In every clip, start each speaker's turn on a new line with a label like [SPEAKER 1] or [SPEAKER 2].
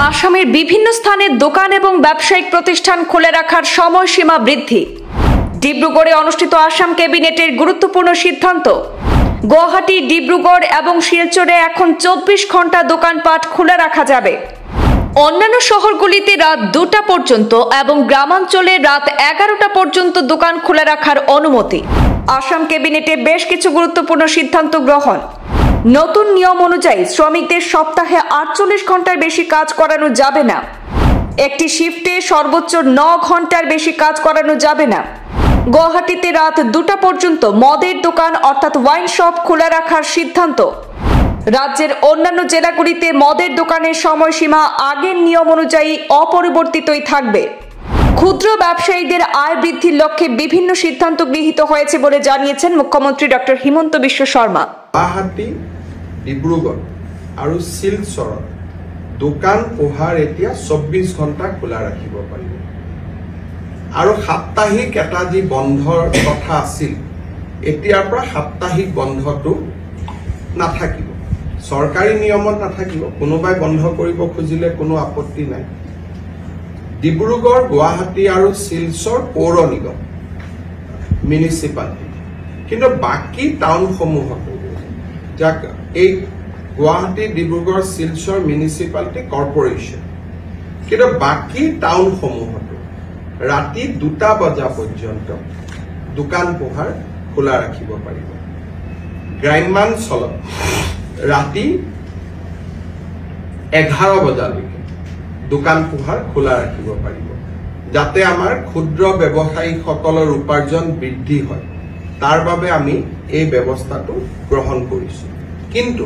[SPEAKER 1] আসামের বিভিন্ন স্থানে দোকান এবং ব্যবসায়িক প্রতিষ্ঠান খুলে রাখার সময়সীমা বৃদ্ধি। ডিব্রুগড়ে অনুষ্ঠিত আসাম ক্যাবিনেটের গুরুত্বপূর্ণ সিদ্ধান্ত। গুয়াহাটি, ডিব্রুগড় এবং শিলচরে এখন 24 ঘন্টা দোকানপাট খুলে রাখা যাবে। অন্যান্য শহরগুলিতে রাত 2টা পর্যন্ত এবং গ্রামাঞ্চলে রাত 11টা পর্যন্ত দোকান খুলে রাখার অনুমতি। আসাম ক্যাবিনেটে বেশ কিছু গুরুত্বপূর্ণ সিদ্ধান্ত গ্রহণ। নতুন নিয়ম অনুযায়ী শ্রমিকদের সপ্তাহে 48 ঘন্টার বেশি কাজ করানো যাবে না। একটি শিফটে সর্বোচ্চ 9 ঘন্টার বেশি কাজ করানো যাবে না। গুয়াহাটিতে রাত 2টা পর্যন্ত মদের দোকান অর্থাৎ ওয়াইন শপ খোলা রাখার সিদ্ধান্ত। রাজ্যের অন্যান্য জেলাগুলিতে মদের দোকানের সময়সীমা আগের নিয়ম অনুযায়ী অপরিবর্তিতই থাকবে। ক্ষুদ্র ব্যবসায়ীদের আয় বৃদ্ধির লক্ষ্যে বিভিন্ন সিদ্ধান্ত গৃহীত হয়েছে বলে জানিয়েছেন মুখ্যমন্ত্রী ডক্টর হিমন্ত বিশ্ব শর্মা।
[SPEAKER 2] গুৱাহাটী, ডিব্ৰুগড় আৰু শিলচৰত দোকান পোহাৰ এতিয়া 24 ঘণ্টা খোলা ৰাখিব পাৰিব আৰু সাপ্তাহিক এটা যি বন্ধৰ কথা আছিল এতিয়াৰ পৰা সাপ্তাহিক বন্ধটো নাথাকিব। চৰকাৰী নিয়মত নাথাকিব, কোনোবাই বন্ধ কৰিব খুজিলে কোনো আপত্তি নাই। ডিব্ৰুগড়, গুৱাহাটী আৰু শিলচৰ পৌৰ নিগম মিউনিচিপালিটি, কিন্তু বাকী টাউনসমূহত যাক এই গুৱাহাটী, ডিব্ৰুগড়, শিলচৰ মিউনিচিপালিটি কৰ্পৰেশ্যন, কিন্তু বাকী টাউনসমূহতো ৰাতি 2টা বজা পৰ্যন্ত দোকান পোহাৰ খোলা ৰাখিব পাৰিব। গ্ৰাম্যাঞ্চলত ৰাতি 11 বজালৈকে দোকান পোহাৰ খোলা ৰাখিব পাৰিব, যাতে আমাৰ ক্ষুদ্ৰ ব্যৱসায়ীসকলৰ উপাৰ্জন বৃদ্ধি হয়। তাৰ বাবে আমি এই ব্যৱস্থাটো গ্ৰহণ কৰিছো। কিন্তু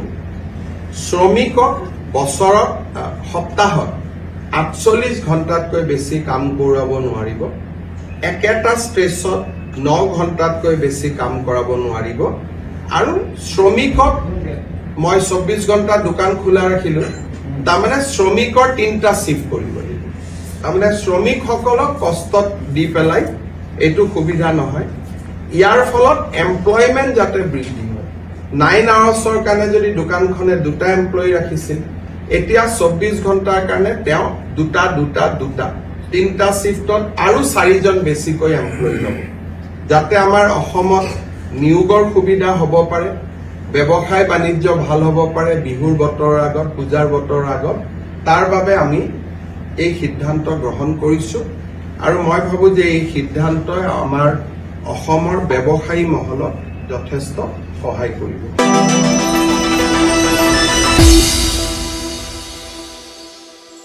[SPEAKER 2] শ্ৰমিকক বছৰত সপ্তাহত 48 ঘণ্টাতকৈ বেছি কাম কৰাব নোৱাৰিব। একেটা ষ্ট্ৰেচত 9 ঘণ্টাতকৈ বেছি কাম কৰাব নোৱাৰিব। আৰু শ্ৰমিকক মই 24 ঘণ্টা দোকান খোলা ৰাখিলো, তাৰমানে শ্ৰমিকৰ 3টা শিফট কৰিব লাগিব। তাৰমানে শ্ৰমিকসকলক কষ্টত দি পেলাই এইটো সুবিধা নহয়। ইয়াৰ ফলত এমপ্লয়মেণ্ট যাতে বৃদ্ধি হয়। 9 আৱাৰ্ছৰ কাৰণে যদি দোকানখনে 2টা এমপ্লয়ী ৰাখিছিল, এতিয়া 24 ঘণ্টাৰ কাৰণে তেওঁ 3টা শিফটত আৰু 4জন বেছিকৈ এমপ্লয়ী ল'ব, যাতে আমাৰ অসমত নিয়োগৰ সুবিধা হ'ব পাৰে, ব্যৱসায় বাণিজ্য ভাল হ'ব পাৰে বিহুৰ বতৰৰ আগত, পূজাৰ বতৰৰ আগত। তাৰ বাবে আমি এই সিদ্ধান্ত গ্ৰহণ কৰিছো আৰু মই ভাবোঁ যে এই সিদ্ধান্তই আমাৰ অসমৰ ব্যৱসায়ী মহলত যথেষ্ট সহায় কৰিব।